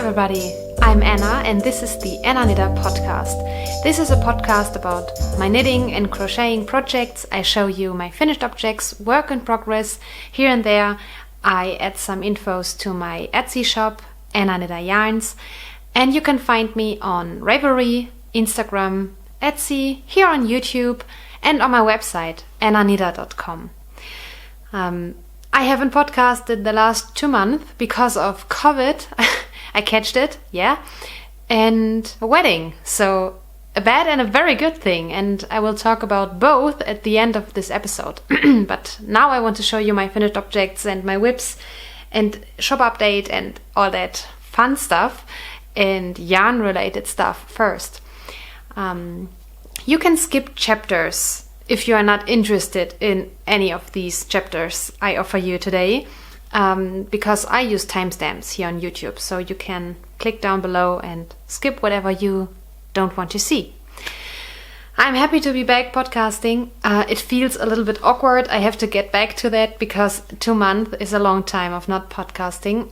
everybody, I'm Anna and this is the Anna Knitter podcast. This is a podcast about my knitting and crocheting projects. I show you my finished objects, work in progress. Here and there I add some infos to my Etsy shop, Anna Knitter Yarns, and you can find me on Ravelry, Instagram, Etsy, here on YouTube and on my website, annaknitter.com. I haven't podcasted the last 2 months because of COVID. I catched it, yeah, and a wedding. So a bad and a very good thing, and I will talk about both at the end of this episode. But now I want to show you my finished objects and my whips and shop update and all that fun stuff and yarn related stuff first. You can skip chapters if you are not interested in any of these chapters I offer you today, because I use timestamps here on YouTube, so you can click down below and skip whatever you don't want to see. I'm happy to be back podcasting. It feels a little bit awkward. I have to get back to that because 2 months is a long time of not podcasting,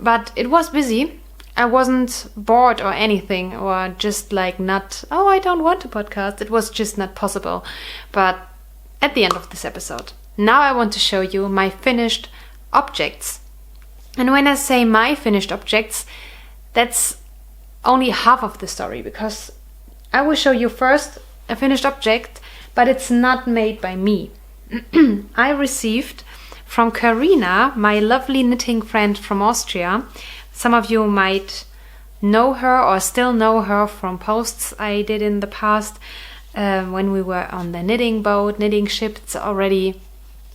but it was busy. I wasn't bored or anything, or just like not, oh, I don't want to podcast. It was just not possible. But at the end of this episode, now I want to show you my finished objects. And when I say my finished objects, that's only half of the story, because I will show you first a finished object, but it's not made by me. I received from Karina, my lovely knitting friend from Austria. Some of you might know her or still know her from posts I did in the past when we were on the knitting boat, knitting ship. It's already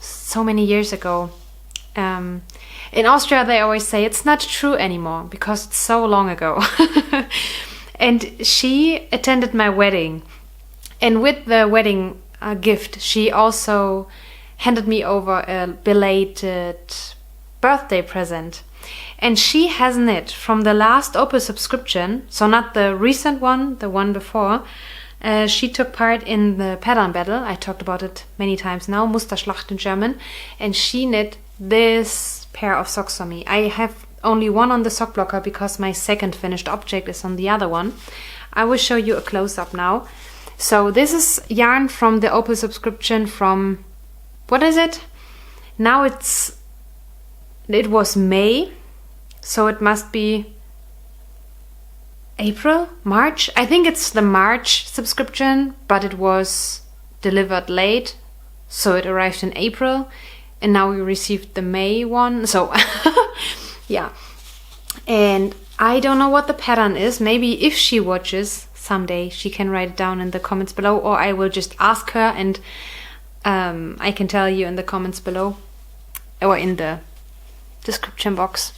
so many years ago. In Austria they always say it's not true anymore because it's so long ago. And she attended my wedding. And with the wedding gift, she also handed me over a belated birthday present. And she has knit from the last Opal subscription, so not the recent one, the one before. She took part in the pattern battle. I talked about it many times now, Musterschlacht in German. And she knit this pair of socks for me. I have only one on the sock blocker because my second finished object is on the other one. I will show you a close-up now. So this is yarn from the Opal subscription from, what is it? Now it was May. So it must be April, March. I think it's the March subscription, but it was delivered late. So it arrived in April and now we received the May one. So yeah. And I don't know what the pattern is. Maybe if she watches someday, she can write it down in the comments below, or I will just ask her and I can tell you in the comments below or in the description box.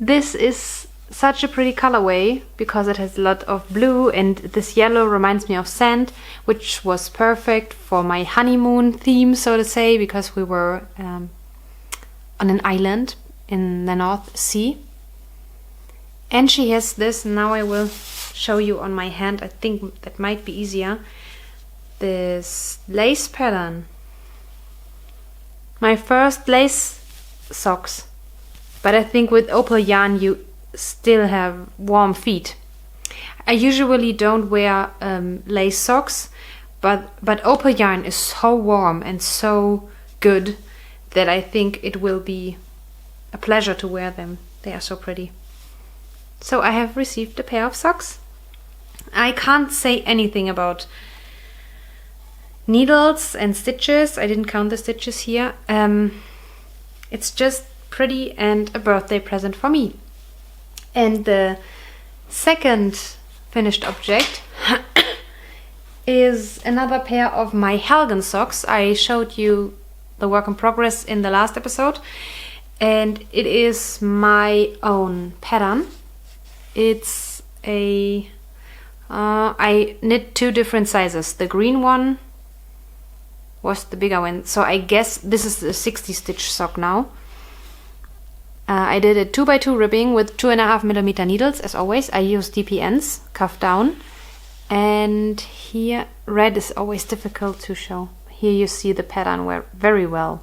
This is such a pretty colorway because it has a lot of blue, and this yellow reminds me of sand, which was perfect for my honeymoon theme, so to say, because we were on an island in the North Sea. And she has this, now I will show you on my hand, I think that might be easier, this lace pattern. My first lace socks. But I think with Opal yarn you still have warm feet. I usually don't wear lace socks, but Opal yarn is so warm and so good that I think it will be a pleasure to wear them. They are so pretty. So I have received a pair of socks. I can't say anything about needles and stitches. I didn't count the stitches here. It's just pretty and a birthday present for me. And the second finished object is another pair of my Helgen socks. I showed you the work in progress in the last episode, and it is my own pattern. It's a I knit 2 different sizes. The green one was the bigger one, so I guess this is the 60 stitch sock now. I did a 2x2 ribbing with 2.5mm needles. As always, I use DPNs, cuff down. And here, red is always difficult to show. Here you see the pattern very well.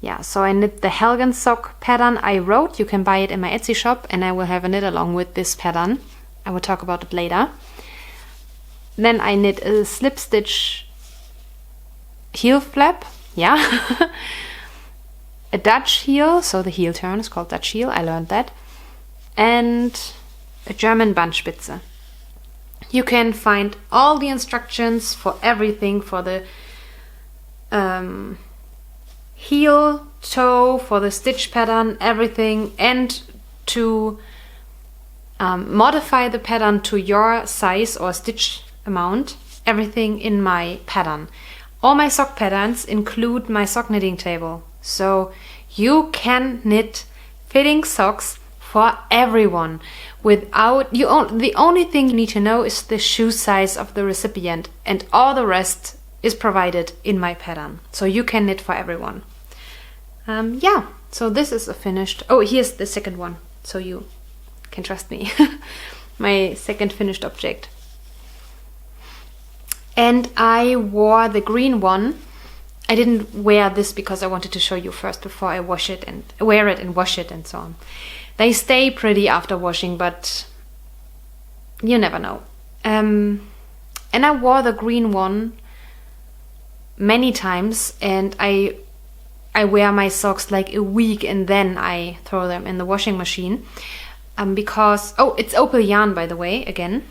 yeah, so I knit the Helgen sock pattern I wrote. You can buy it in my Etsy shop, and I will have a knit along with this pattern. I will talk about it later. Then I knit a slip stitch heel flap, yeah. A Dutch heel, so the heel turn is called Dutch heel, I learned that. And a German Bandspitze. You can find all the instructions for everything, for the heel, toe, for the stitch pattern, everything, and to modify the pattern to your size or stitch amount, everything in my pattern. All my sock patterns include my sock knitting table, so you can knit fitting socks for everyone without the only thing you need to know is the shoe size of the recipient, and all the rest is provided in my pattern, so you can knit for everyone. Yeah, so this is a finished. Oh, here's the second one, so you can trust me. My second finished object. And I wore the green one. I didn't wear this because I wanted to show you first before I wash it and wear it and wash it and so on. They stay pretty after washing, but you never know. And I wore the green one many times, and I wear my socks like a week and then I throw them in the washing machine. Because, oh, it's Opal yarn, by the way, again.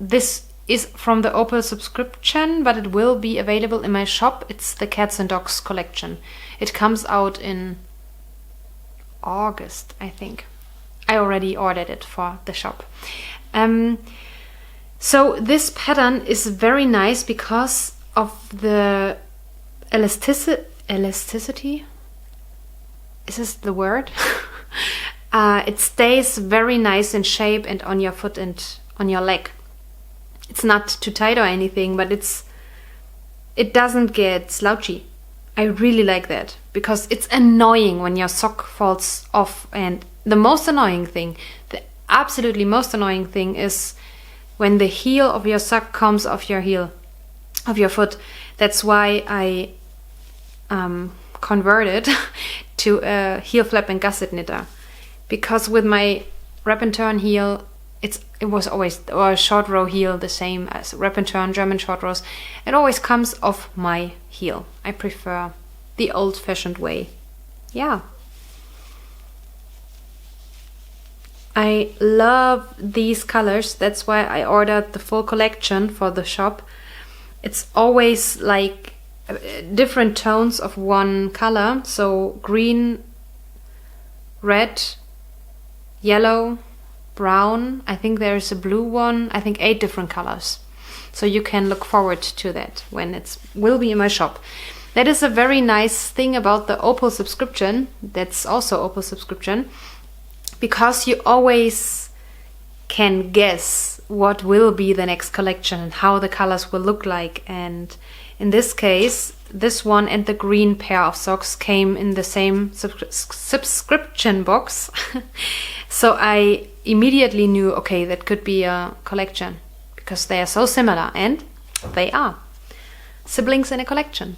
This is from the Opal subscription, but it will be available in my shop. It's the Cats and Dogs collection. It comes out in August, I think. I already ordered it for the shop. So this pattern is very nice because of the elasticity. Is this the word? It stays very nice in shape and on your foot and on your leg. It's not too tight or anything, but it doesn't get slouchy. I really like that because it's annoying when your sock falls off. And the most annoying thing, the absolutely most annoying thing is when the heel of your sock comes off your heel, of your foot. That's why I converted to a heel flap and gusset knitter, because with my wrap and turn heel, it was always, or a short row heel, the same as wrap and turn German short rows. It always comes off my heel. I prefer the old-fashioned way. Yeah. I love these colors. That's why I ordered the full collection for the shop. It's always like different tones of one color. So green, red, yellow, brown. I think there's a blue one. I think 8 different colors. So you can look forward to that when it will be in my shop. That is a very nice thing about the Opal subscription. That's also Opal subscription, because you always can guess what will be the next collection and how the colors will look like. And in this case, this one and the green pair of socks came in the same subscription box. So I immediately knew, okay, that could be a collection because they are so similar, and they are siblings in a collection.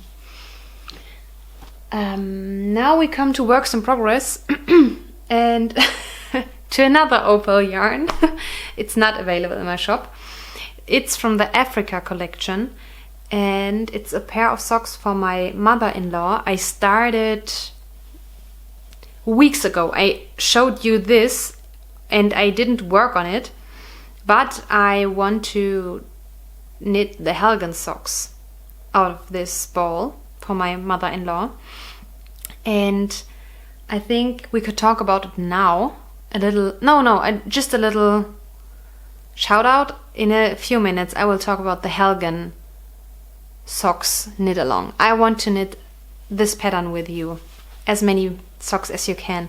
Now we come to works in progress and to another Opal yarn. It's not available in my shop. It's from the Africa collection, and it's a pair of socks for my mother-in-law. I started weeks ago. I showed you this and I didn't work on it, but I want to knit the Helgen socks out of this ball for my mother-in-law, and I think we could talk about it now. Just a little shout out. In a few minutes I will talk about the Helgen socks knit along. I want to knit this pattern with you, as many socks as you can.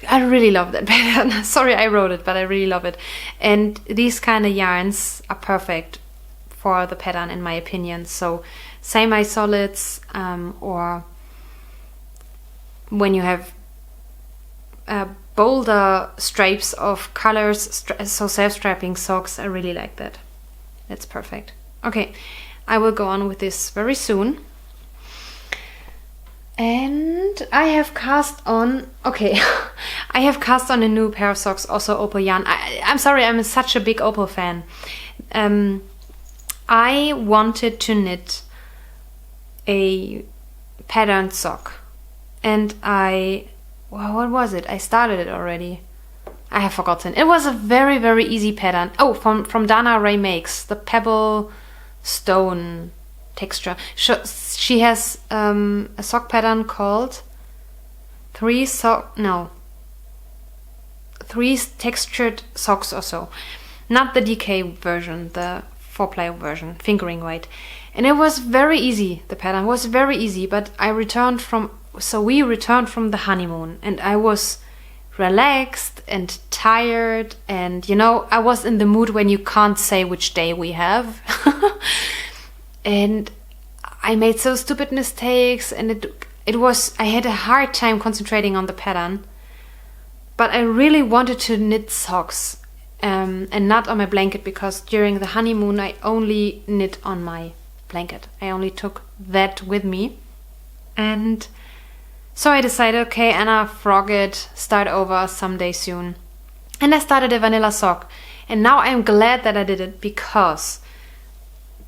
I really love that pattern. Sorry I wrote it, but I really love it. And these kind of yarns are perfect for the pattern in my opinion. So semi solids, or when you have bolder stripes of colors, so self-strapping socks, I really like that. That's perfect. Okay, I will go on with this very soon. And I have cast on, okay, I have cast on a new pair of socks, also opal yarn. I'm sorry, I'm such a big opal fan. I wanted to knit a patterned sock. And what was it? I started it already. I have forgotten. It was a very, very easy pattern. Oh, from Dana Ray Makes, the pebble stone texture. She has a sock pattern called three textured socks or so. Not the DK version, the 4-ply version, fingering weight. And it was very easy. The pattern was very easy, but we returned from the honeymoon, and I was relaxed and tired, and I was in the mood when you can't say which day we have. And I made so stupid mistakes, and I had a hard time concentrating on the pattern. But I really wanted to knit socks, and not on my blanket, because during the honeymoon I only knit on my blanket. I only took that with me. And so I decided, okay, Anna, frog it, start over someday soon. And I started a vanilla sock. And now I'm glad that I did it, because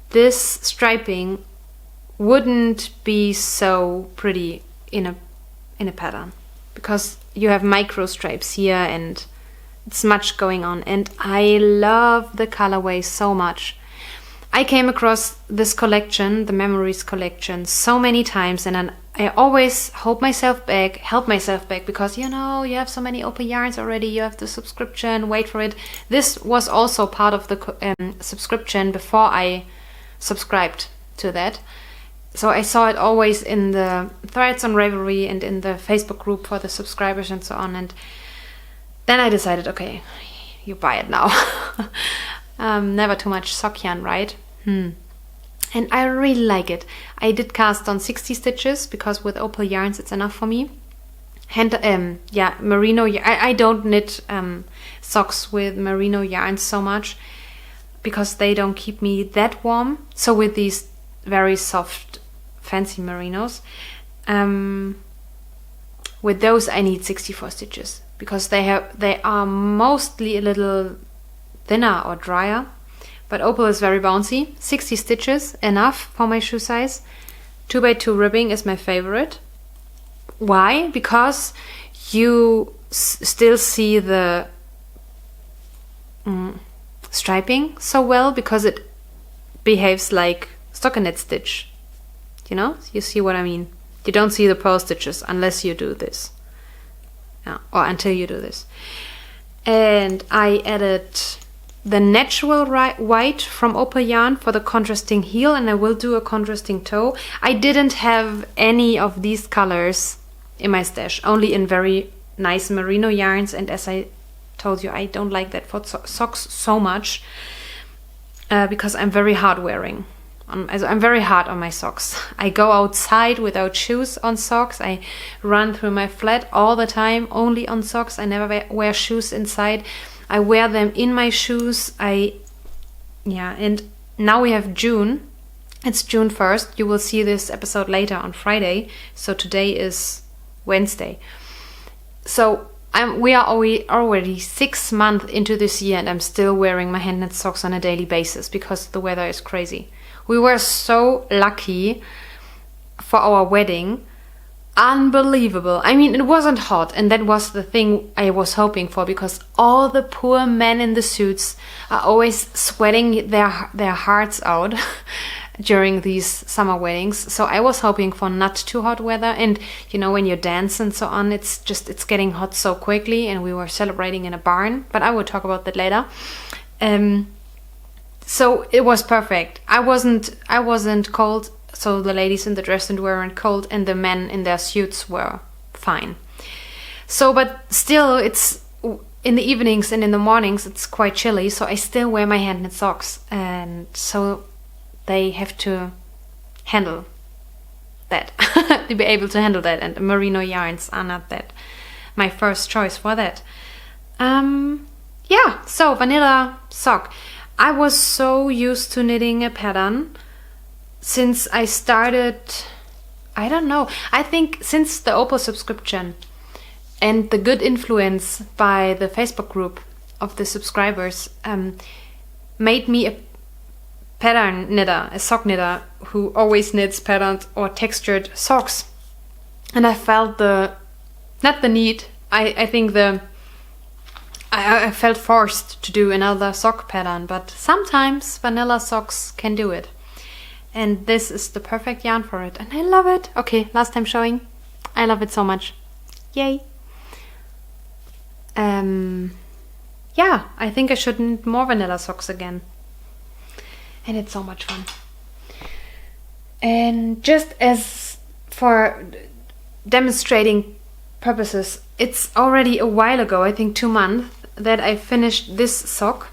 this striping wouldn't be so pretty in a pattern, because you have micro stripes here and it's much going on. And I love the colorway so much. I came across this collection, the Memories collection, so many times, and I always help myself back, because you have so many opal yarns already, you have the subscription, wait for it. This was also part of the subscription before I subscribed to that. So I saw it always in the threads on Ravelry and in the Facebook group for the subscribers and so on. And then I decided, okay, you buy it now. Never too much sock yarn, right? And I really like it. I did cast on 60 stitches, because with opal yarns it's enough for me. And merino. I don't knit socks with merino yarns so much, because they don't keep me that warm. So with these very soft, fancy merinos, with those I need 64 stitches, because they are mostly a little thinner or drier. But opal is very bouncy. 60 stitches, enough for my shoe size. 2x2 ribbing is my favorite. Why? Because you still see the striping so well, because it behaves like stockinette stitch. You see what I mean? You don't see the pearl stitches unless you do this. Or until you do this. And I added the natural white from opal yarn for the contrasting heel, and I will do a contrasting toe. I didn't have any of these colors in my stash, only in very nice merino yarns, and as I told you, I don't like that for socks so much, because I'm very hard wearing. I'm very hard on my socks. I go outside without shoes on socks. I run through my flat all the time, only on socks. I never wear shoes inside. I wear them in my shoes. And now we have June. It's June 1st. You will see this episode later on Friday. So today is Wednesday. So we are already 6 months into this year, and I'm still wearing my hand knit socks on a daily basis, because the weather is crazy. We were so lucky for our wedding. Unbelievable. I mean, it wasn't hot, and that was the thing I was hoping for, because all the poor men in the suits are always sweating their hearts out during these summer weddings. So I was hoping for not too hot weather, and when you dance and so on, it's getting hot so quickly, and we were celebrating in a barn, but I will talk about that later. So it was perfect. I wasn't cold, so the ladies in the dress weren't cold, and the men in their suits were fine. So, but still, it's in the evenings and in the mornings, it's quite chilly, so I still wear my hand knit socks, and so they have to handle that, to be able to handle that, and merino yarns are not that my first choice for that. So vanilla sock. I was so used to knitting a pattern since I started I don't know. I think since the Oppo subscription and the good influence by the Facebook group of the subscribers made me a pattern knitter, a sock knitter who always knits patterned or textured socks. And I felt not the need, I think I felt forced to do another sock pattern, but sometimes vanilla socks can do it. And this is the perfect yarn for it. And I love it. Okay, last time showing. I love it so much. Yay. Yeah, I think I should knit more vanilla socks again. And it's so much fun. And just as for demonstrating purposes, it's already a while ago, I think 2 months, that I finished this sock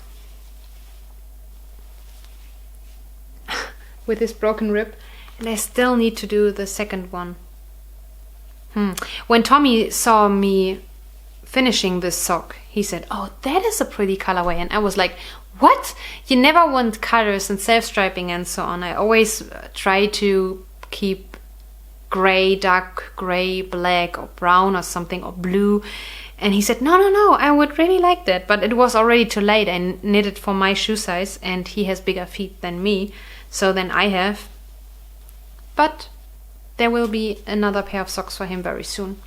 with this broken rib, and I still need to do the second one. When Tommy saw me finishing this sock, he said, "Oh, that is a pretty colorway," and I was like, "What? You never want colors and self-striping and so on." I always try to keep gray, dark gray, black or brown or something, or blue. And he said, no, I would really like that. But it was already too late. I knitted for my shoe size and he has bigger feet than me. So then I have. But there will be another pair of socks for him very soon.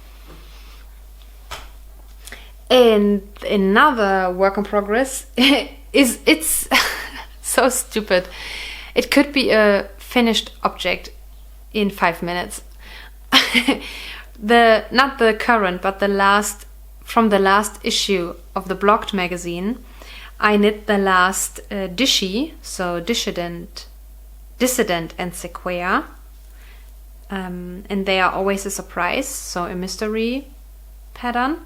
And another work in progress it's so stupid. It could be a finished object in 5 minutes. Not the current, but from the last issue of the Blocked magazine, I knit the last Dishy, so Dissident and Sequoia. And they are always a surprise, so a mystery pattern.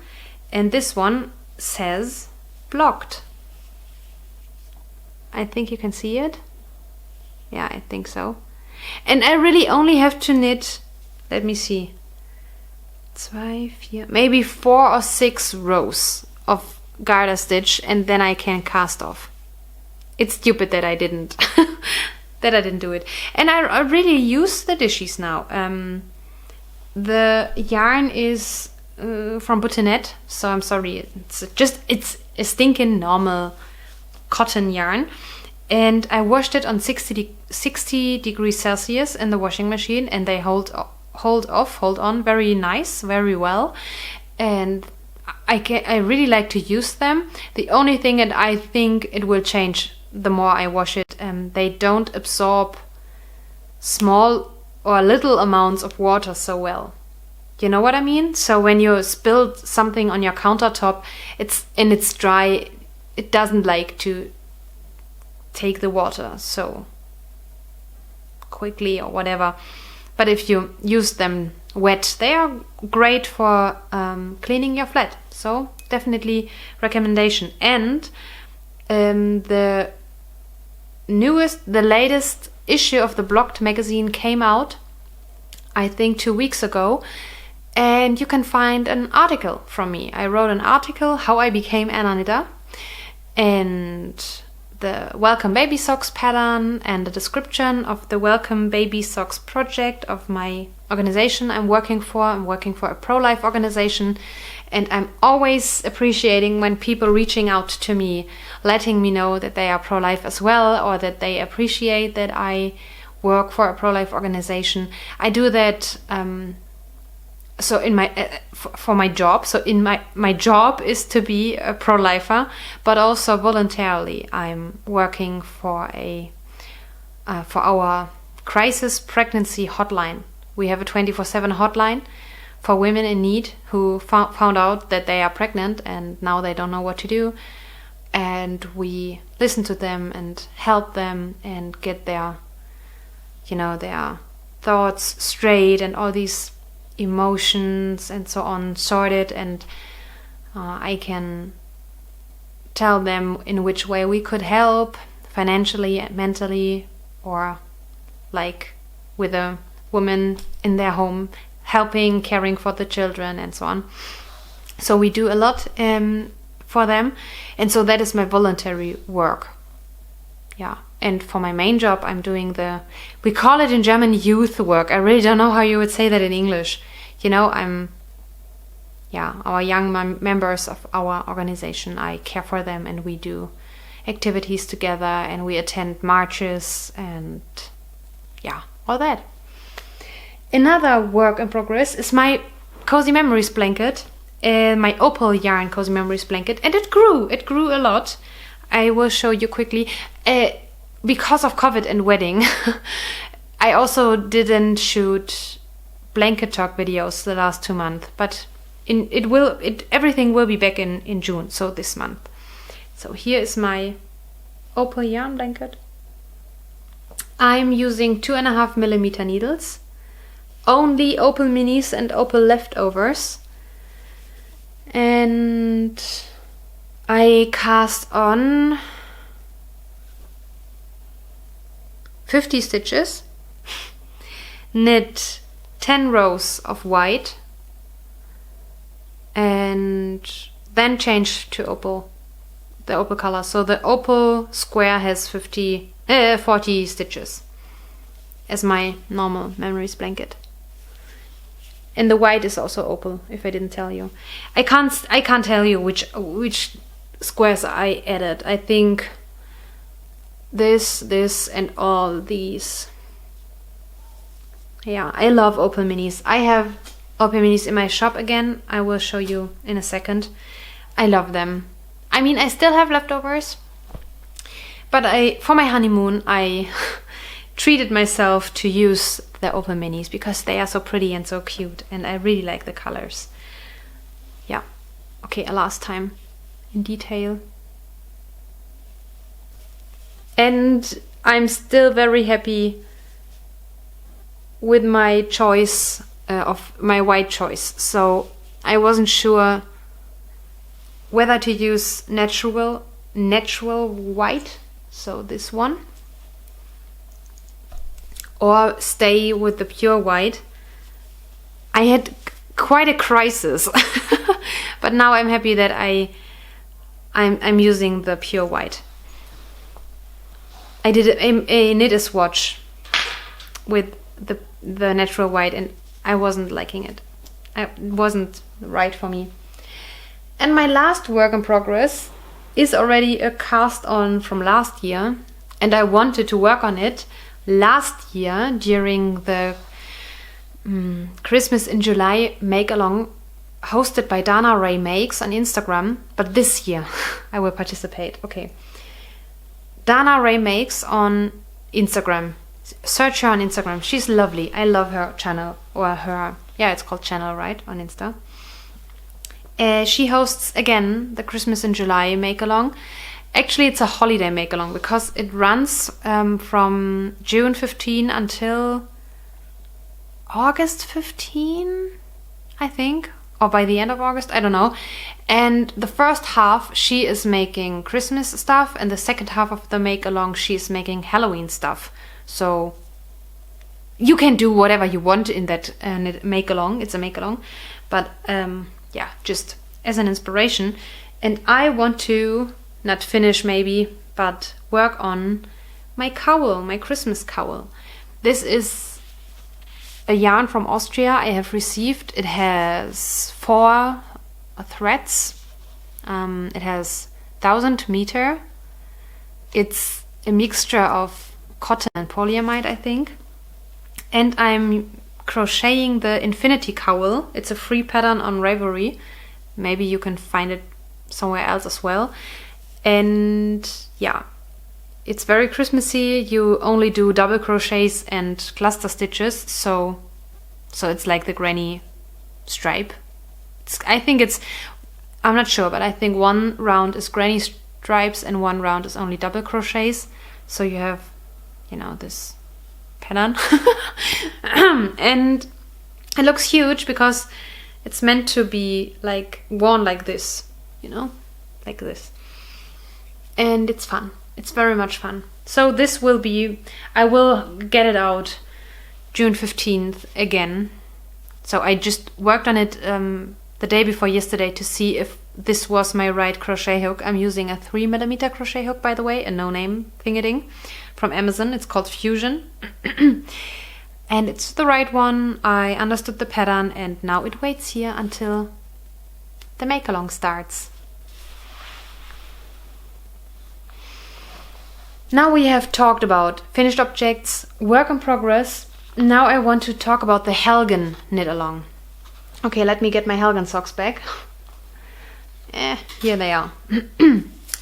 And this one says Blocked. I think you can see it. Yeah, I think so. And I really only have to knit, let me see, 2, 4, maybe 4 or 6 rows of garter stitch, and then I can cast off. It's stupid that I didn't do it. And I really use the dishes now. The yarn is from Boutonette, so I'm sorry. It's a stinking normal cotton yarn. And I washed it on 60 degrees Celsius in the washing machine, and they hold on very nice, very well. And I really like to use them. The only thing that I think it will change the more I wash it, they don't absorb small or little amounts of water so well. You know what I mean? So when you spill something on your countertop, it's dry, it doesn't like to take the water so quickly or whatever. But if you use them wet, they are great for cleaning your flat. So definitely recommendation. And the latest issue of the Blocked magazine came out, I think 2 weeks ago. And you can find an article from me. I wrote an article, How I Became Anna Knitter, and the Welcome Baby Socks pattern, and the description of the Welcome Baby Socks project of my organization I'm working for. I'm working for a pro-life organization, and I'm always appreciating when people reaching out to me, letting me know that they are pro-life as well, or that they appreciate that I work for a pro-life organization. I do that so in my for my job. So in my job is to be a pro-lifer, but also voluntarily I'm working for our crisis pregnancy hotline. We have a 24/7 hotline for women in need who found out that they are pregnant and now they don't know what to do, and we listen to them and help them and get their thoughts straight and all these emotions and so on sorted, and I can tell them in which way we could help financially, mentally, or like with a woman in their home, helping, caring for the children and so on. So we do a lot for them, and so that is my voluntary work. Yeah, And for my main job, I'm doing we call it in German youth work. I really don't know how you would say that in English. You know, our young members of our organization, I care for them, and we do activities together, and we attend marches and all that. Another work in progress is my Cozy Memories blanket, my opal yarn Cozy Memories blanket, and it grew a lot. I will show you quickly. Because of COVID and wedding, I also didn't shoot blanket talk videos the last 2 months, but everything will be back in June, so this month. So here is my opal yarn blanket. I'm using 2.5 millimeter needles, only opal minis and opal leftovers, and I cast on 50 stitches, knit 10 rows of white, and then change to the opal color. So the opal square has 40 stitches as my normal memories blanket. And the white is also opal, if I didn't tell you. I can't tell you which squares I added. I think this and all these. Yeah, I love opal minis. I have opal minis in my shop again. I will show you in a second. I love them. I mean, I still have leftovers, but for my honeymoon I treated myself to use the opal minis because they are so pretty and so cute, and I really like the colors. Yeah. Okay, a last time in detail. And I'm still very happy with my choice of my white choice. So I wasn't sure whether to use natural white, so this one, or stay with the pure white. I had quite a crisis, but now I'm happy that I'm using the pure white. I did a knit a swatch with the natural white, and I wasn't liking it. It wasn't right for me. And my last work in progress is already a cast on from last year, and I wanted to work on it last year during the Christmas in July make-along hosted by Dana Ray Makes on Instagram, but this year I will participate. Okay. Dana Ray Makes on Instagram. Search her on Instagram. She's lovely. I love her channel, or it's called channel, right, on Insta. She hosts again the Christmas in July make-along. Actually, it's a holiday make-along because it runs from June 15 until August 15, I think, or by the end of August, I don't know. And the first half she is making Christmas stuff, and the second half of the make-along she is making Halloween stuff. So you can do whatever you want in that make-along. It's a make-along, but just as an inspiration. And I want to not finish maybe, but work on my cowl, my Christmas cowl. This is a yarn from Austria I have received. It has 4 threads. It has 1000 meter. It's a mixture of cotton and polyamide, I think. And I'm crocheting the Infinity Cowl. It's a free pattern on Ravelry. Maybe you can find it somewhere else as well. And yeah, it's very Christmassy. You only do double crochets and cluster stitches, so it's like the granny stripe. I'm not sure, but I think one round is granny stripes and one round is only double crochets. So you have, this pattern. And it looks huge because it's meant to be like worn like this, like this. And it's fun. It's very much fun. So this will be, I will get it out June 15th again. So I just worked on it the day before yesterday to see if this was my right crochet hook. I'm using a 3mm crochet hook, by the way, a no-name thingy-ding from Amazon. It's called Fusion. And it's the right one. I understood the pattern and now it waits here until the make-along starts. Now we have talked about finished objects, work in progress. Now I want to talk about the Helgen Knitalong. Okay, let me get my Helgen socks back. Here they are.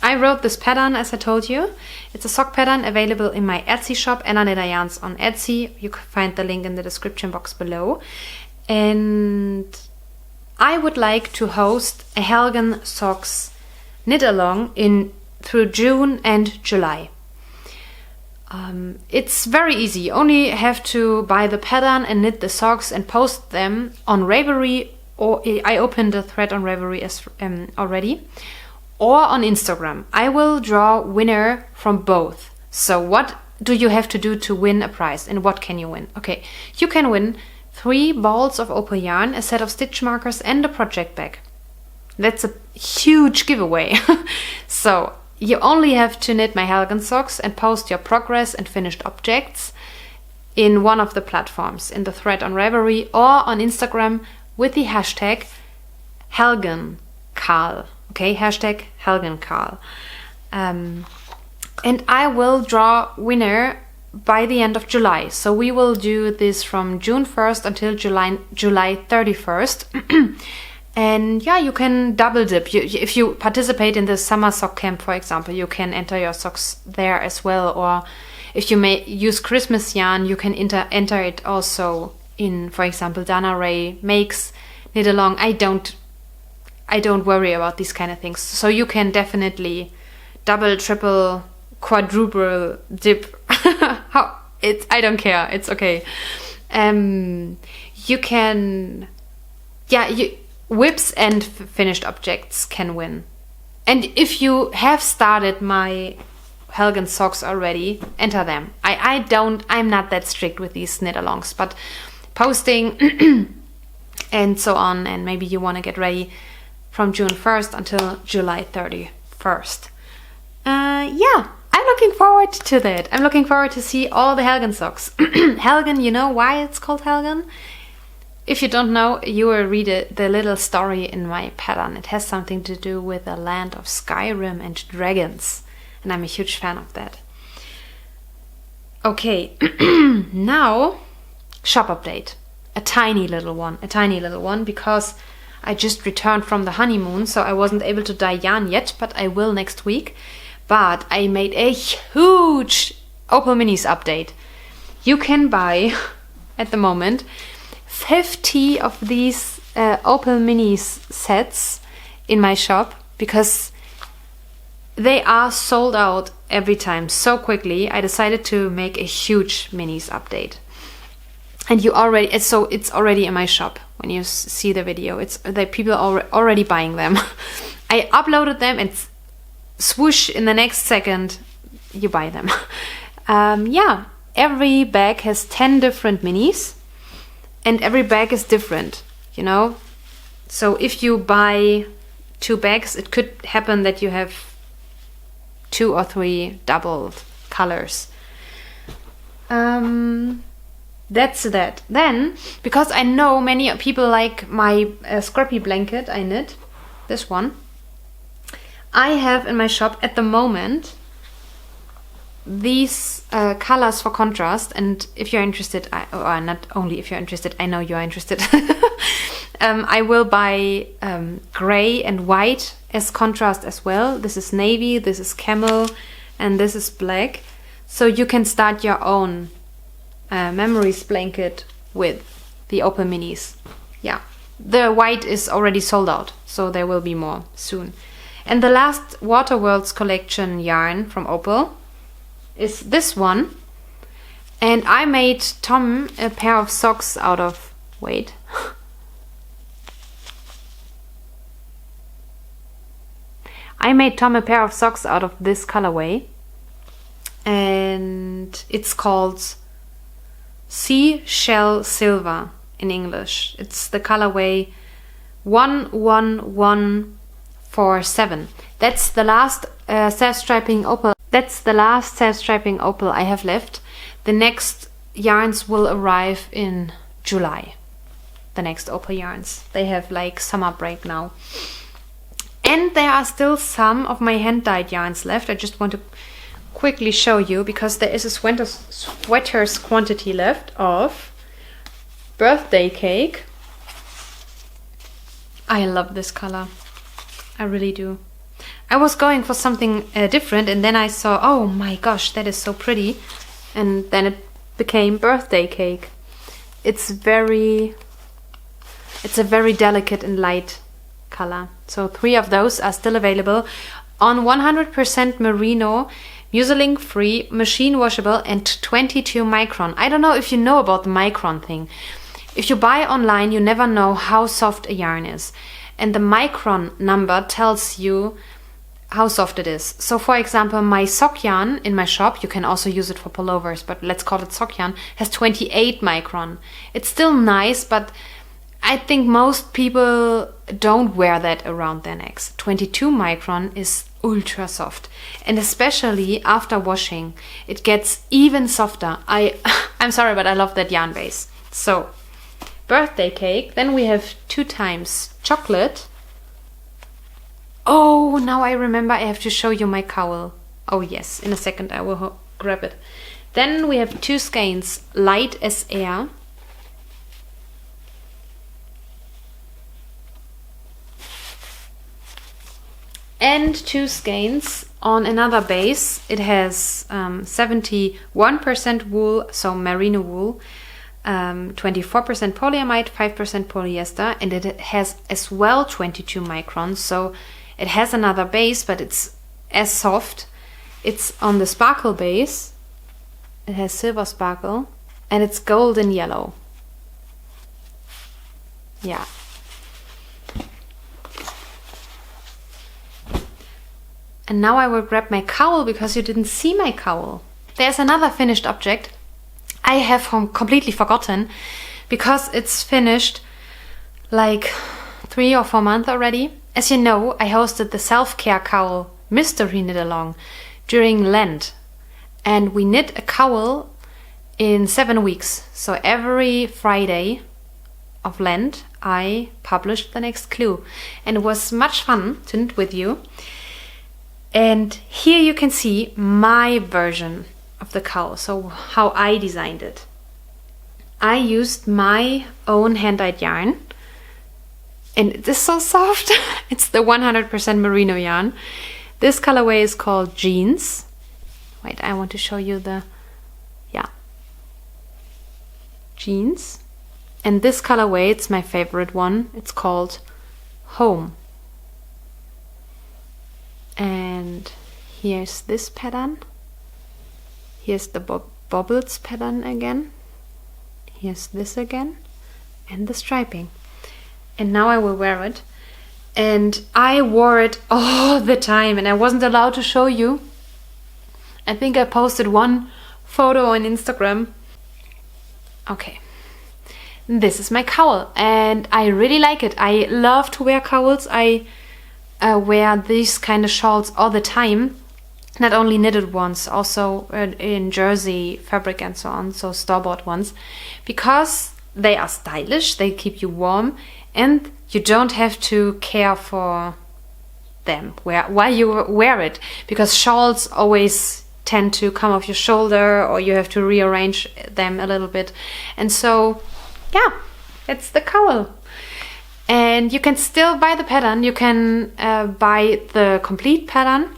I wrote this pattern as I told you. It's a sock pattern available in my Etsy shop, Anna Knit Yarns on Etsy. You can find the link in the description box below. And I would like to host a Helgen socks knit along through June and July. It's very easy. You only have to buy the pattern and knit the socks and post them on Ravelry, or I opened a thread on Ravelry already, or on Instagram. I will draw winner from both. So what do you have to do to win a prize, and what can you win? Okay, you can win 3 balls of opal yarn, a set of stitch markers and a project bag. That's a huge giveaway. So you only have to knit my Helgen socks and post your progress and finished objects in one of the platforms, in the thread on Ravelry or on Instagram with the hashtag Helgen Kal. Okay, hashtag Helgen Kal. And I will draw winner by the end of July. So we will do this from June 1st until July 31st. And yeah, you can double dip. If you participate in the summer sock camp, for example, you can enter your socks there as well. Or if you may use Christmas yarn, you can enter it also in, for example, Dana Ray makes knit along. I don't worry about these kind of things. So you can definitely double, triple, quadruple dip. I don't care. It's okay. You can, whips and finished objects can win. And if you have started my Helgen socks already, enter them. I'm not that strict with these knit-alongs, but posting and so on, and maybe you want to get ready from June 1st until July 31st. I'm looking forward to that. I'm looking forward to see all the Helgen socks. Helgen, you know why it's called Helgen? If you don't know, you will read the little story in my pattern. It has something to do with the land of Skyrim and dragons. And I'm a huge fan of that. Okay, now shop update. A tiny little one, because I just returned from the honeymoon, so I wasn't able to dye yarn yet, but I will next week. But I made a huge Opal Minis update. You can buy, at the moment, 50 of these Opal Minis sets in my shop, because they are sold out every time so quickly. I decided to make a huge Minis update. And it's already in my shop when you see the video. People are already buying them. I uploaded them and swoosh, in the next second you buy them. Every bag has 10 different minis, and every bag is different, you know. So if you buy 2 bags, it could happen that you have 2 or 3 doubled colors. That's that. Then, because I know many people like my scrappy blanket I knit, this one, I have in my shop at the moment these colors for contrast. And if you're interested, or not only if you're interested, I know you are interested, I will buy gray and white as contrast as well. This is navy, this is camel, and this is black. So you can start your own memories blanket with the Opal Minis. Yeah, the white is already sold out, so there will be more soon. And the last Water Worlds collection yarn from Opal is this one. And I made Tom a pair of socks out of, wait. I made Tom a pair of socks out of this colorway. And it's called Seashell Silver in English. It's the colorway 11147. That's the last self-striping opal. that's the last self-striping opal I have left. The next yarns will arrive in July. The next opal yarns. They have like summer break now. And there are still some of my hand-dyed yarns left. I just want to quickly show you because there is a sweater's quantity left of Birthday Cake. I love this color. I really do. I was going for something different, and then I saw, oh my gosh, that is so pretty. And then it became Birthday Cake. It's a very delicate and light color. So 3 of those are still available on 100% merino, muselink free, machine washable, and 22 micron. I don't know if you know about the micron thing. If you buy online, you never know how soft a yarn is. And the micron number tells you how soft it is. So for example, my sock yarn in my shop, you can also use it for pullovers, but let's call it sock yarn, has 28 micron. It's still nice, but I think most people don't wear that around their necks. 22 micron is ultra soft, and especially after washing, it gets even softer. I'm sorry, but I love that yarn base. So, Birthday Cake. Then we have 2 times chocolate. Oh, now I remember I have to show you my cowl. Oh yes, in a second I will grab it. Then we have 2 skeins, light as air. And 2 skeins on another base. It has 71% wool, so merino wool, 24% polyamide, 5% polyester, and it has as well 22 microns. So it has another base, but it's as soft. It's on the sparkle base. It has silver sparkle, and it's golden yellow. Yeah. And now I will grab my cowl because you didn't see my cowl. There's another finished object I have completely forgotten because it's finished like 3 or 4 months already. As you know, I hosted the SELFCARE Cowl mystery knit along during Lent, and we knit a cowl in 7 weeks. So every Friday of Lent I published the next clue, and it was much fun to knit with you. And here you can see my version of the cowl, so how I designed it. I used my own hand-dyed yarn, and it is so soft. It's the 100% merino yarn. This colorway is called Jeans. Wait, I want to show you the, yeah, Jeans. And this colorway, it's my favorite one. It's called Home. And here's this pattern. Here's the bobbles pattern again. Here's this again. And the striping. And now I will wear it. And I wore it all the time, and I wasn't allowed to show you. I think I posted 1 photo on Instagram. Okay. This is my cowl, and I really like it. I love to wear cowls. I wear these kind of shawls all the time, not only knitted ones, also in jersey fabric and so on, so store-bought ones, because they are stylish, they keep you warm, and you don't have to care for them while you wear it, because shawls always tend to come off your shoulder, or you have to rearrange them a little bit. And so yeah, it's the cowl. And you can still buy the pattern. You can buy the complete pattern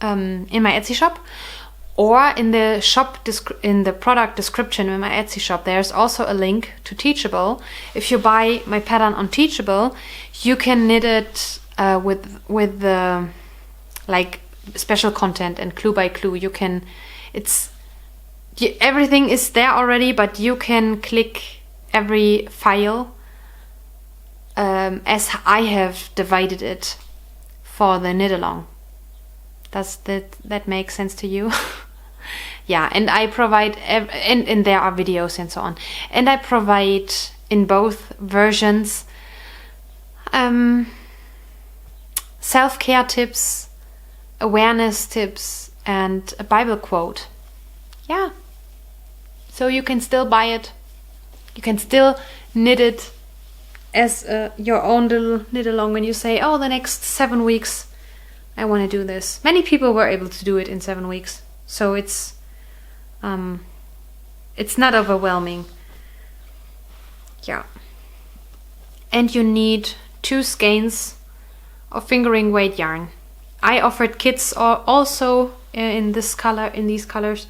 in my Etsy shop, or in the shop in the product description in my Etsy shop. There's also a link to Teachable. If you buy my pattern on Teachable, you can knit it with the like special content and clue by clue. You can, everything is there already, but you can click every file as I have divided it for the knit along. Does that make sense to you? Yeah, and I provide, and there are videos and so on. And I provide in both versions self-care tips, awareness tips, and a Bible quote. Yeah. So you can still buy it. You can still knit it as your own little knit along when you say, oh, the next 7 weeks I want to do this. Many people were able to do it in 7 weeks. So it's not overwhelming. Yeah. And you need 2 skeins of fingering weight yarn. I offered kits also in these colors,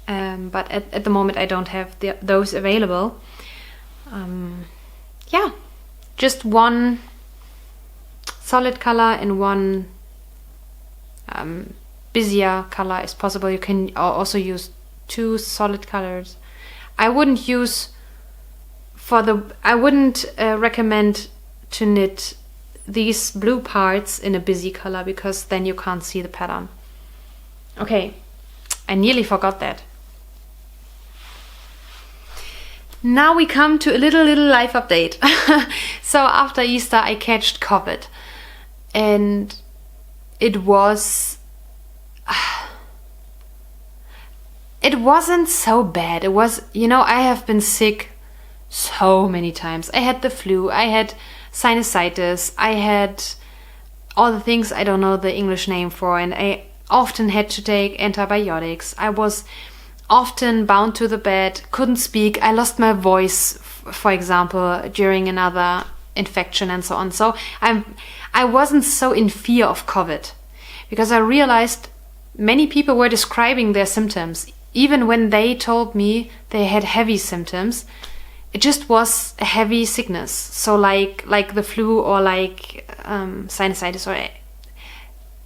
but at the moment I don't have those available. Yeah, just 1 solid color and 1 busier color is possible. You can also use 2 solid colors. I wouldn't recommend to knit these blue parts in a busy color because then you can't see the pattern. Okay, I nearly forgot that. Now we come to a little life update. So after Easter I catched COVID, and it wasn't so bad. It was, I have been sick so many times. I had the flu, I had sinusitis, I had all the things I don't know the English name for, and I often had to take antibiotics. I was often bound to the bed, couldn't speak. I lost my voice, for example, during another infection and so on. So I wasn't so in fear of COVID because I realized many people were describing their symptoms. Even when they told me they had heavy symptoms, it just was a heavy sickness. So like the flu or like sinusitis, or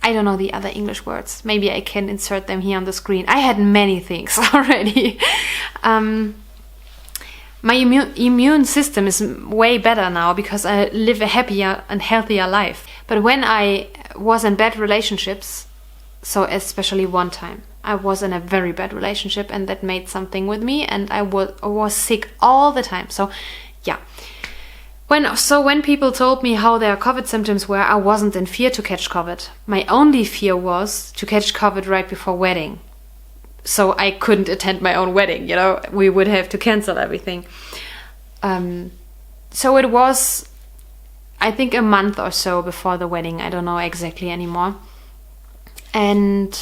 I don't know the other English words. Maybe I can insert them here on the screen. I had many things already. My immune system is way better now because I live a happier and healthier life. But when I was in bad relationships, so especially one time, I was in a very bad relationship and that made something with me, and I was sick all the time. So yeah. When people told me how their COVID symptoms were, I wasn't in fear to catch COVID. My only fear was to catch COVID right before wedding. So I couldn't attend my own wedding, we would have to cancel everything. So it was, I think, a month or so before the wedding. I don't know exactly anymore. And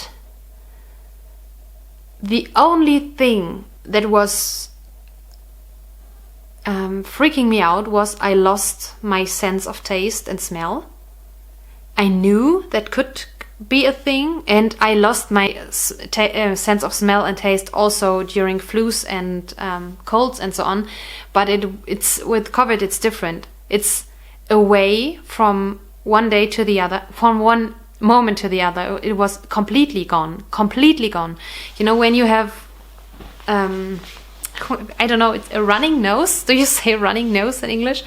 the only thing that was freaking me out was I lost my sense of taste and smell. I knew that could be a thing, and I lost my sense of smell and taste also during flus and colds and so on. But it's with COVID it's different. It's away from one day to the other, from one moment to the other. It was completely gone. When you have I don't know, it's a running nose. Do you say running nose in English?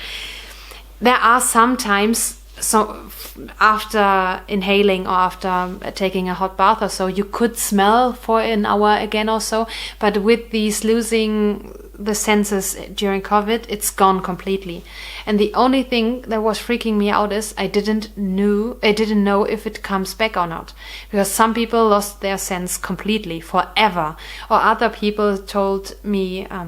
There are some times, so after inhaling or after taking a hot bath or so, you could smell for an hour again or so. But with these losing the senses during COVID, it's gone completely. And the only thing that was freaking me out is I didn't know if it comes back or not, because some people lost their sense completely forever, or other people told me, or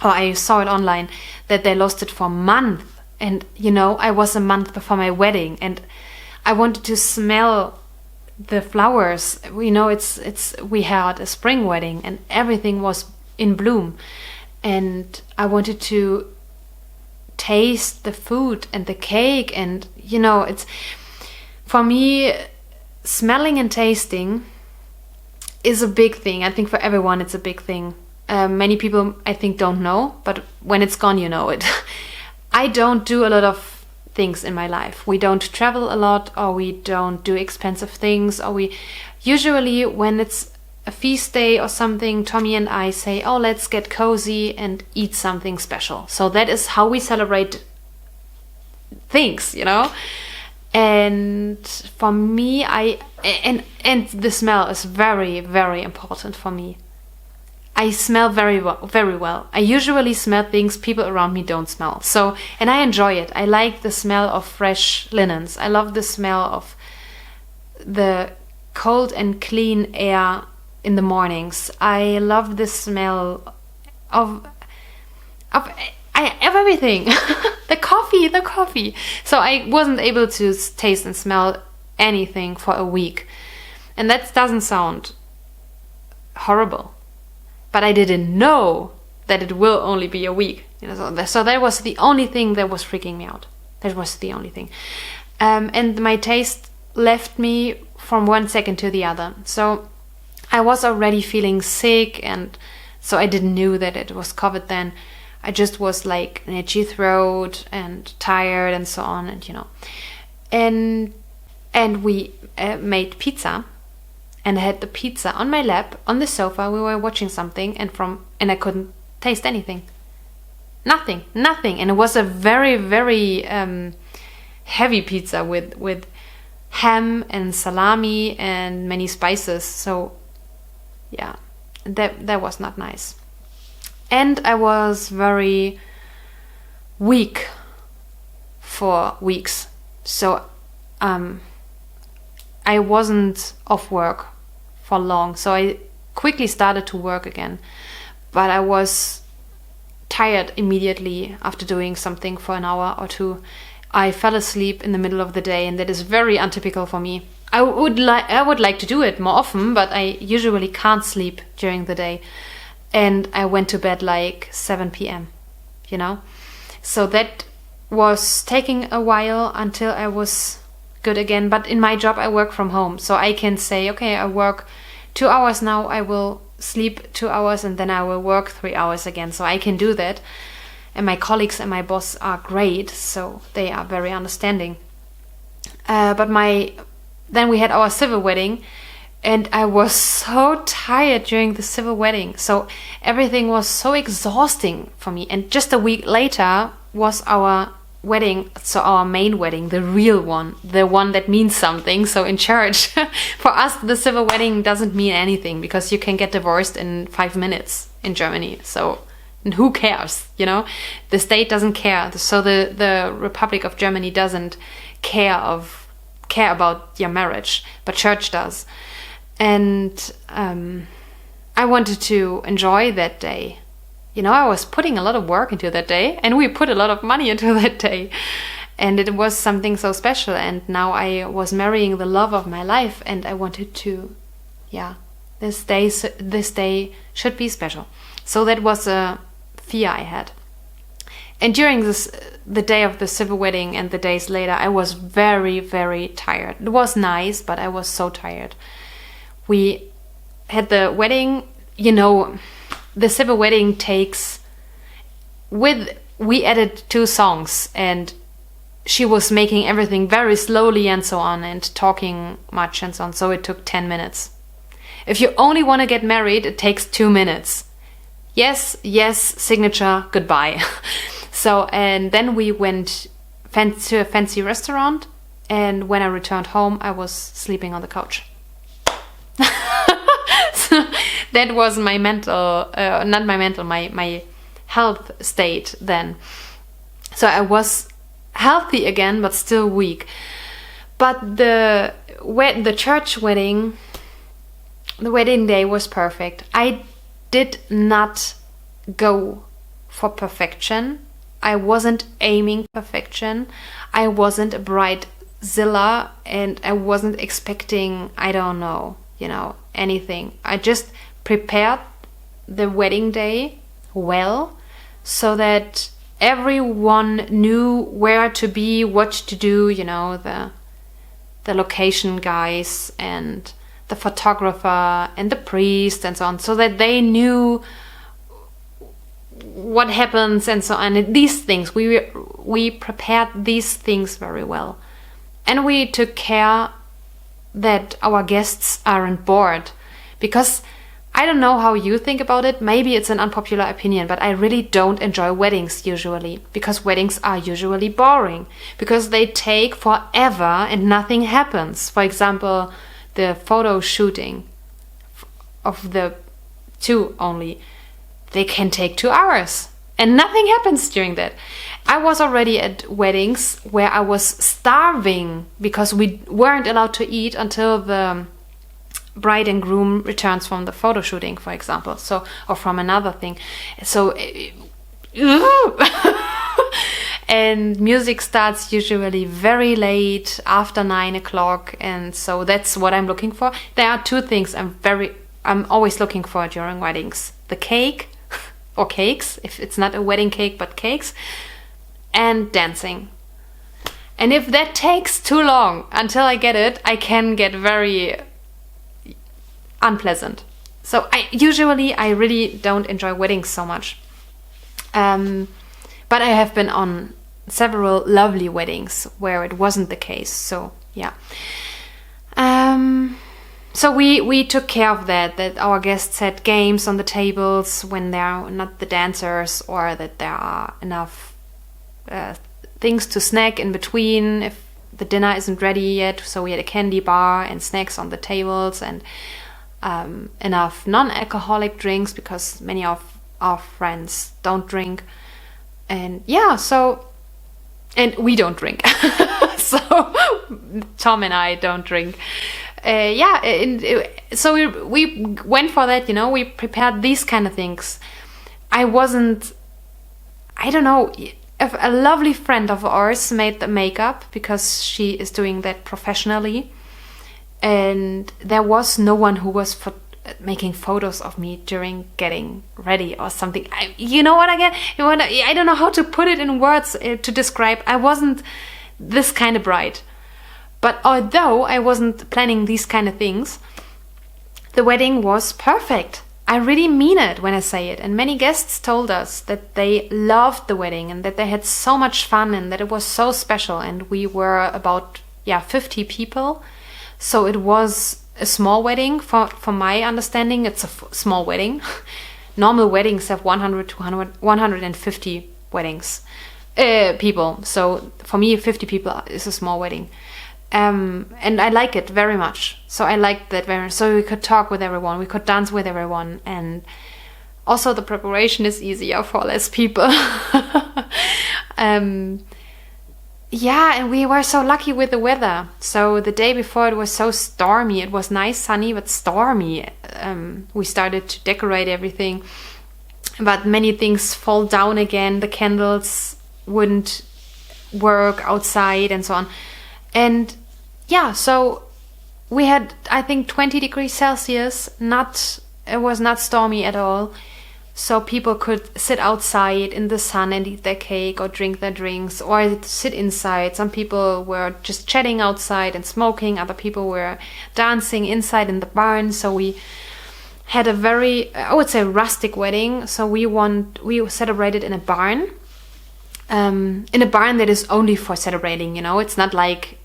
I saw it online, that they lost it for a month. And I was a month before my wedding, and I wanted to smell the flowers. We had a spring wedding, and everything was in bloom, and I wanted to taste the food and the cake, and it's, for me, smelling and tasting is a big thing. I think for everyone it's a big thing. Many people, I think, don't know, but when it's gone, you know it. I don't do a lot of things in my life. We don't travel a lot, or we don't do expensive things, or we usually, when it's a feast day or something, Tommy and I say, oh, let's get cozy and eat something special. So that is how we celebrate things, And for me, and the smell is very, very important for me. I smell very well. I usually smell things people around me don't smell. So, and I enjoy it. I like the smell of fresh linens. I love the smell of the cold and clean air in the mornings. I love the smell of everything. the coffee. So I wasn't able to taste and smell anything for a week. And that doesn't sound horrible. But I didn't know that it will only be a week. So that was the only thing that was freaking me out. That was the only thing. And my taste left me from one second to the other. So I was already feeling sick, and so I didn't know that it was COVID then. I just was like an itchy throat and tired and so on, and and we made pizza, and I had the pizza on my lap on the sofa. We were watching something, and I couldn't taste anything. Nothing, and it was a very, very heavy pizza with ham and salami and many spices. So yeah, that was not nice. And I was very weak for weeks. So I wasn't off work for long. So I quickly started to work again. But I was tired immediately after doing something for an hour or two. I fell asleep in the middle of the day, and that is very untypical for me. I would like to do it more often, but I usually can't sleep during the day. And I went to bed like 7 p.m., So that was taking a while until I was good again. But in my job, I work from home. So I can say, okay, I work 2 hours now, I will sleep 2 hours, and then I will work 3 hours again. So I can do that. And my colleagues and my boss are great, so they are very understanding. Then we had our civil wedding, and I was so tired during the civil wedding. So everything was so exhausting for me. And just a week later was our wedding, so our main wedding, the real one, the one that means something. So in church, for us, the civil wedding doesn't mean anything, because you can get divorced in 5 minutes in Germany. So who cares, The state doesn't care. So the Republic of Germany doesn't care about your marriage, but church does. And I wanted to enjoy that day. I was putting a lot of work into that day, and we put a lot of money into that day. And it was something so special. And now I was marrying the love of my life, and I wanted to, this day should be special. So that was a fear I had. And during the day of the civil wedding and the days later, I was very, very tired. It was nice, but I was so tired. We had the wedding, the civil wedding we added 2 songs, and she was making everything very slowly and so on, and talking much and so on. So it took 10 minutes. If you only want to get married, it takes 2 minutes. Yes, signature, goodbye. So, and then we went to a fancy restaurant, and when I returned home, I was sleeping on the couch. So that was my my health state then. So I was healthy again, but still weak. But the church wedding, the wedding day was perfect. I did not go for perfection. I wasn't aiming perfection. I wasn't a bridezilla, and I wasn't expecting, anything. I just prepared the wedding day well, so that everyone knew where to be, what to do, the location guys and the photographer and the priest and so on, so that they knew what happens and so on. And these things, we prepared these things very well. And we took care that our guests aren't bored. Because I don't know how you think about it, maybe it's an unpopular opinion, but I really don't enjoy weddings usually. Because weddings are usually boring. Because they take forever and nothing happens. For example, the photo shooting of the 2 only, they can take 2 hours and nothing happens during that. I was already at weddings where I was starving because we weren't allowed to eat until the bride and groom returns from the photo shooting, for example, so, or from another thing. So and music starts usually very late, after 9 o'clock, and so that's what I'm looking for. There are two things I'm always looking for during weddings: the cake, or cakes, if it's not a wedding cake, but cakes, and dancing. And if that takes too long until I get it, I can get very unpleasant. So I really don't enjoy weddings so much. But I have been on several lovely weddings where it wasn't the case. So yeah. So we took care of that our guests had games on the tables when they're not the dancers, or that there are enough things to snack in between if the dinner isn't ready yet. So we had a candy bar and snacks on the tables, and enough non-alcoholic drinks because many of our friends don't drink. And yeah, and we don't drink. So Tom and I don't drink. So we went for that, we prepared these kind of things. I don't know, a lovely friend of ours made the makeup because she is doing that professionally. And there was no one who was making photos of me during getting ready or something. You know what I get? I don't know how to put it in words to describe. I wasn't this kind of bride. But although I wasn't planning these kind of things, the wedding was perfect. I really mean it when I say it. And many guests told us that they loved the wedding and that they had so much fun and that it was so special. And we were about 50 people. So it was a small wedding. For my understanding, it's a small wedding. Normal weddings have 100 to 150 weddings. People. So for me, 50 people is a small wedding. And I like it very much. So I liked that very much. So we could talk with everyone, we could dance with everyone, and also the preparation is easier for less people. And we were so lucky with the weather. So the day before it was so stormy. It was nice, sunny, but stormy. We started to decorate everything, but many things fall down again. The candles wouldn't work outside and so on. And so we had, I think, 20 degrees Celsius. It was not stormy at all. So people could sit outside in the sun and eat their cake or drink their drinks, or sit inside. Some people were just chatting outside and smoking. Other people were dancing inside in the barn. So we had a very, I would say, rustic wedding. So we celebrated in a barn. In a barn that is only for celebrating, It's not like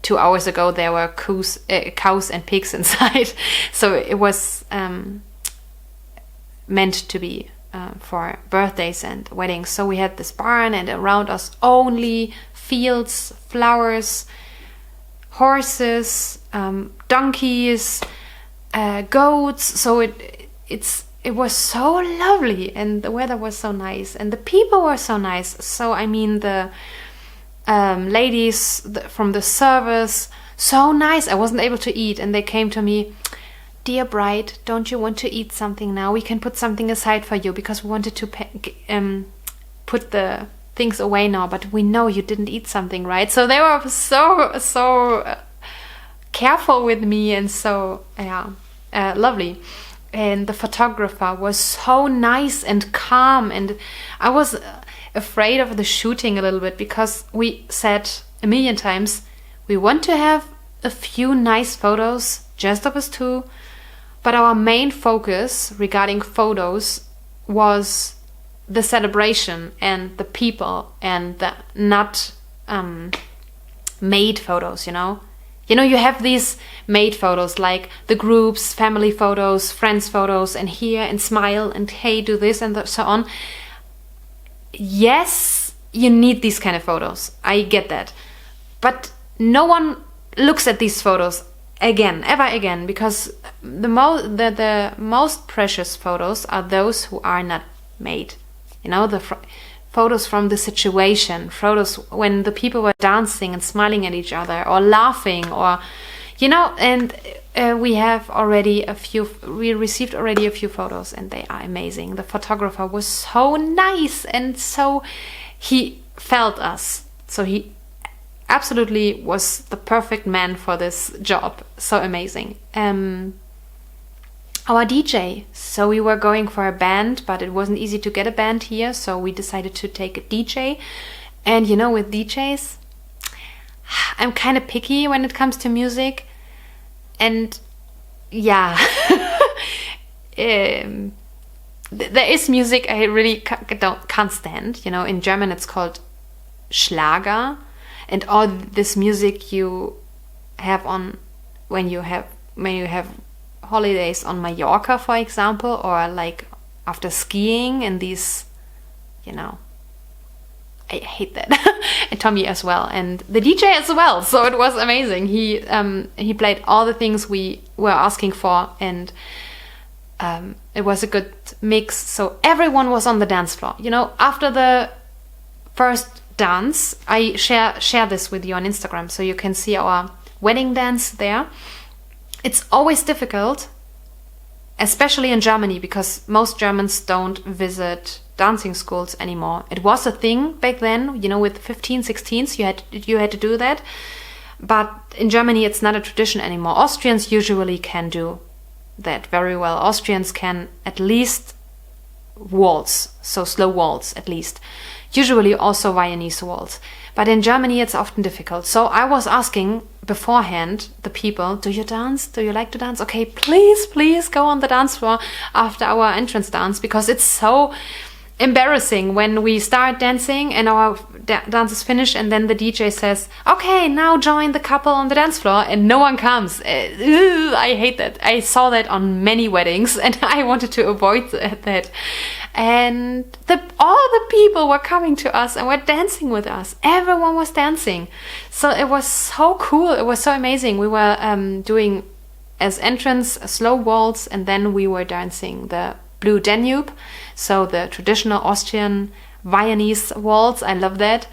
2 hours ago there were cows and pigs inside. So it was meant to be for birthdays and weddings. So we had this barn, and around us only fields, flowers, horses, donkeys, goats. So it was so lovely, and the weather was so nice, and the people were so nice. So I mean, the ladies from the service, so nice. I wasn't able to eat, and they came to me, "Dear bride, don't you want to eat something now? We can put something aside for you because we wanted to put the things away now, but we know you didn't eat something, right?" So they were so careful with me, and so lovely. And the photographer was so nice and calm, and I was afraid of the shooting a little bit because we said a million times we want to have a few nice photos just of us two, but our main focus regarding photos was the celebration and the people, and the not made photos, you have these made photos, like the groups, family photos, friends photos, and here and smile and hey, do this and so on. Yes, you need these kind of photos. I get that. But no one looks at these photos ever again, because the most precious photos are those who are not made. The photos from the situation, photos when the people were dancing and smiling at each other, or laughing, or And we received already a few photos, and they are amazing. The photographer was so nice, and so he felt us. So he absolutely was the perfect man for this job. So amazing. Our DJ. So we were going for a band, but it wasn't easy to get a band here. So we decided to take a DJ. And with DJs, I'm kind of picky when it comes to music. And yeah, there is music I really can't stand. In German it's called Schlager, and all this music you have on when you have holidays on Mallorca, for example, or like after skiing, and these, I hate that. And Tommy as well, and the DJ as well. So it was amazing. He played all the things we were asking for, and it was a good mix. So everyone was on the dance floor. After the first dance, I share this with you on Instagram, so you can see our wedding dance there. It's always difficult, especially in Germany, because most Germans don't visit dancing schools anymore. It was a thing back then, with 15, 16s, you had to do that. But in Germany, it's not a tradition anymore. Austrians usually can do that very well. Austrians can at least waltz, so slow waltz at least. Usually also Viennese waltz. But in Germany, it's often difficult. So I was asking beforehand the people, do you dance? Do you like to dance? Okay, please go on the dance floor after our entrance dance, because it's so embarrassing when we start dancing and our dance is finished, and then the DJ says, okay, now join the couple on the dance floor, and no one comes. I hate that. I saw that on many weddings, and I wanted to avoid that. And all the people were coming to us and were dancing with us. Everyone was dancing. So it was so cool. It was so amazing. We were doing as entrance a slow waltz, and then we were dancing the Blue Danube, so the traditional Austrian Viennese waltz. I love that.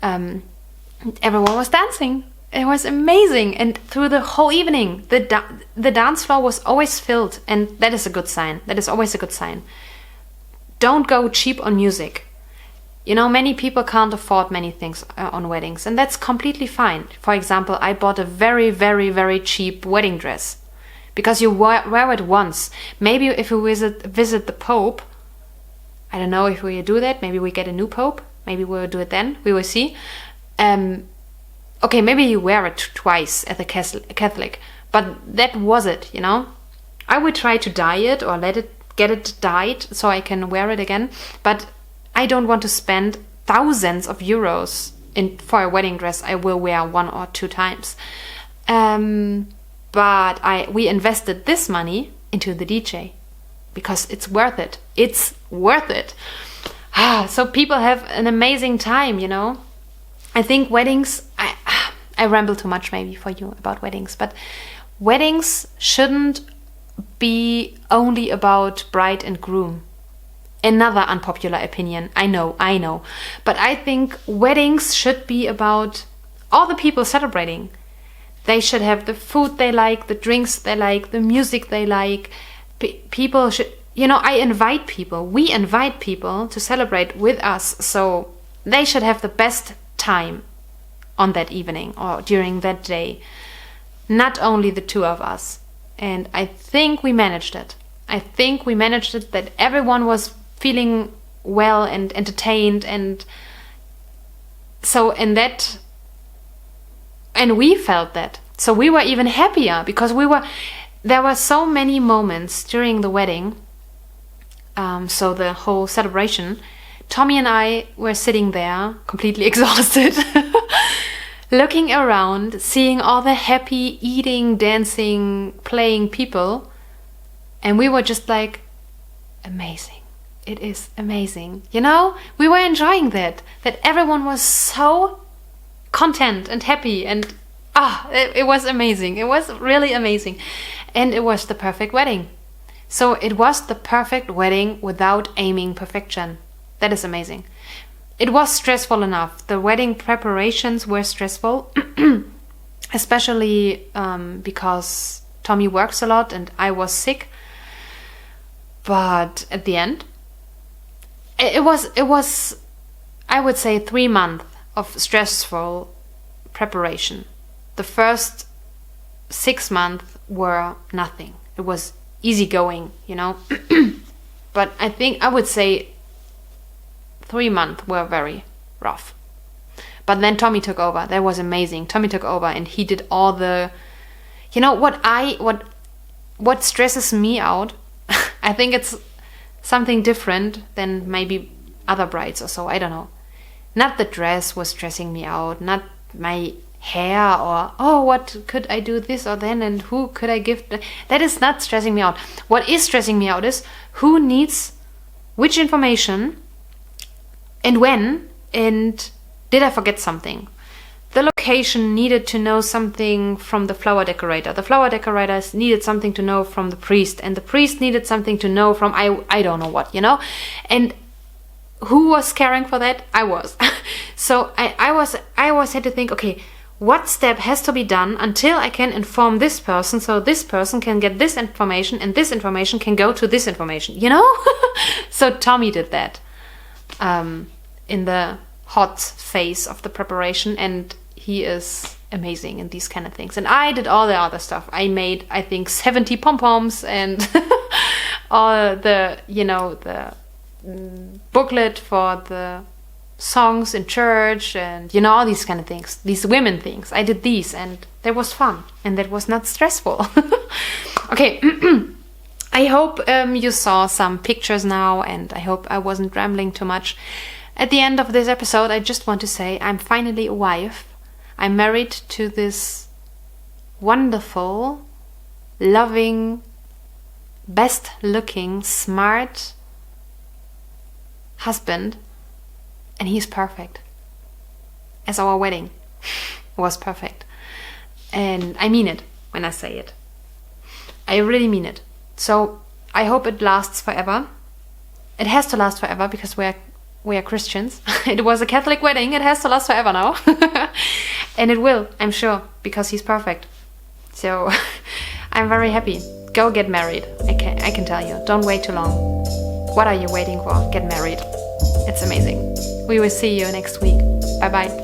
Everyone was dancing. It was amazing, and through the whole evening, the dance floor was always filled, and that is a good sign. That is always a good sign. Don't go cheap on music. Many people can't afford many things on weddings, and that's completely fine. For example, I bought a very, very, very cheap wedding dress, because you wear it once. Maybe if we visit the Pope, I don't know if we do that. Maybe we get a new Pope. Maybe we'll do it then. We will see. Okay, maybe you wear it twice at the Catholic, but that was it, I would try to dye it or get it dyed so I can wear it again, but I don't want to spend thousands of euros for a wedding dress I will wear 1 or 2 times. But we invested this money into the DJ because it's worth it. It's worth it. So people have an amazing time, I think weddings, I ramble too much maybe for you about weddings, but weddings shouldn't be only about bride and groom. Another unpopular opinion, I know. But I think weddings should be about all the people celebrating. They should have the food they like, the drinks they like, the music they like. People should, I invite people. We invite people to celebrate with us. So they should have the best time on that evening or during that day. Not only the 2 of us. And I think we managed it. That everyone was feeling well and entertained, and so and we felt that. So we were even happier because there were so many moments during the wedding, so the whole celebration. Tommy and I were sitting there completely exhausted, looking around, seeing all the happy, eating, dancing, playing people, and we were just like, amazing. It is amazing. We were enjoying that everyone was so content and happy, and it was amazing. It was really amazing. And it was the perfect wedding. So it was the perfect wedding without aiming perfection. That is amazing. It was stressful enough. The wedding preparations were stressful. especially because Tommy works a lot and I was sick. But at the end, it was I would say 3 months of stressful preparation. The first 6 months were nothing. It was easygoing, you know. But I would say 3 months were very rough. But then Tommy took over. That was amazing. Tommy took over and he did all the, you know, what stresses me out. I think it's something different than maybe other brides or so. I don't know. Not the dress was stressing me out. Not my hair or, oh, what could I do this or then and who could I give. That is not stressing me out. What is stressing me out is who needs which information and when, and did I forget something? The location needed to know something from the flower decorator. The flower decorators needed something to know from the priest. And the priest needed something to know from I don't know what, you know? And who was caring for that? I was. So I always had to think, okay, what step has to be done until I can inform this person so this person can get this information and this information can go to this information, you know? So Tommy did that in the hot phase of the preparation, and he is amazing in these kind of things. And I did all the other stuff. I made, I think, 70 pom-poms and all the, you know, the booklet for the songs in church and, you know, all these kind of things, these women things. I did these and that was fun and that was not stressful. Okay. I hope you saw some pictures now, and I hope I wasn't rambling too much. At the end of this episode, I just want to say I'm finally a wife. I'm married to this wonderful, loving, best-looking, smart husband, and he's perfect. As our wedding was perfect. And I mean it when I say it. I really mean it. So I hope it lasts forever. It has to last forever because we are Christians. It was a Catholic wedding. It has to last forever now. And it will, I'm sure, because he's perfect. So I'm very happy. Go get married. I can tell you. Don't wait too long. What are you waiting for? Get married. It's amazing. We will see you next week. Bye-bye.